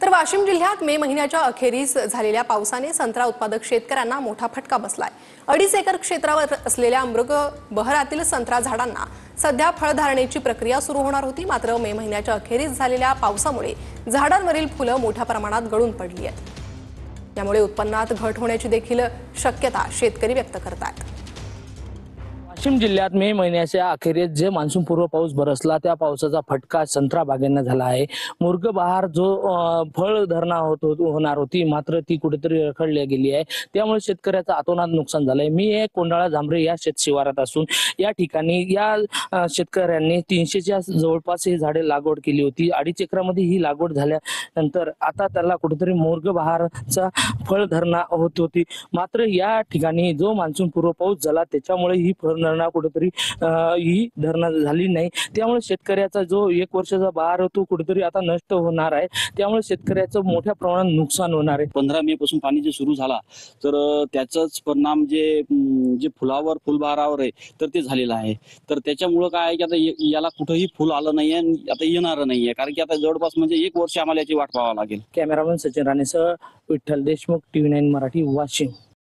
तर वाशिम जिल्ह्यात मे महिन्याच्या अखेरीस झालेल्या पावसाने संत्रा उत्पादक शेतकऱ्यांना मोठा फटका बसलाय। 2.5 एकर क्षेत्रावर असलेल्या मृग बहरातील संत्रा झाडांना सध्या फळधारणेची प्रक्रिया सुरू होणार होती, मात्र मे महिन्याच्या अखेरीस झालेल्या पावसामुळे झाडांवरील फुलं मोठ्या प्रमाणात गळून पडली आहेत। त्यामुळे उत्पन्नात घट होण्याची देखील शक्यता शेतकरी व्यक्त करतात। वाशिम जिल्ह्यात मे महिन्याच्या अखेरीस जे मान्सूनपूर्व पाऊस बरसला त्या पावसाचा फटका संत्रा बागांना झाला आहे। मृग बहार जो फळ धरणा होणार होती, मात्र ती कुठेतरी रखडली गेली आहे। त्यामुळे शेतकऱ्याचं अतोनात नुकसान झालंय। मी एक कोंडाळा जांभरे या शेत शिवारात असून या ठिकाणी या शेतकऱ्यांनी 300च्या जवळपास ही झाडे लागवड केली होती। 2.5 एकरामध्ये ही लागवड झाल्यानंतर आता त्याला कुठेतरी मृग बहारचा फळ धरणा होत होती, मात्र या ठिकाणी जो मान्सूनपूर्व पाऊस झाला त्याच्यामुळे ही फळ कुठेतरी ही धरणा झाली नाही। त्यामुळे शेतकऱ्याचा जो 1 वर्षाचा बहार तो कुठेतरी आता नष्ट होणार आहे। त्यामुळे शेतकऱ्याचं मोठ्या प्रमाणात नुकसान होणार आहे। 15 मे पासून पाणी जे सुरू झाला तर त्याचाच परिणाम जे फुलावर फुलबहारावर आहे तर ते झालेलं आहे। तर त्याच्यामुळे काय आहे की आता याला कुठेही फुल आलं नाहीये, आता येणार नाहीये, कारण की आता जवळपास म्हणजे 1 वर्ष आम्हाला याची वाट पाहावी लागेल। कॅमेरामन सचिन राणेसह विठ्ठल देशमुख, TV9 मराठी, वाशिम।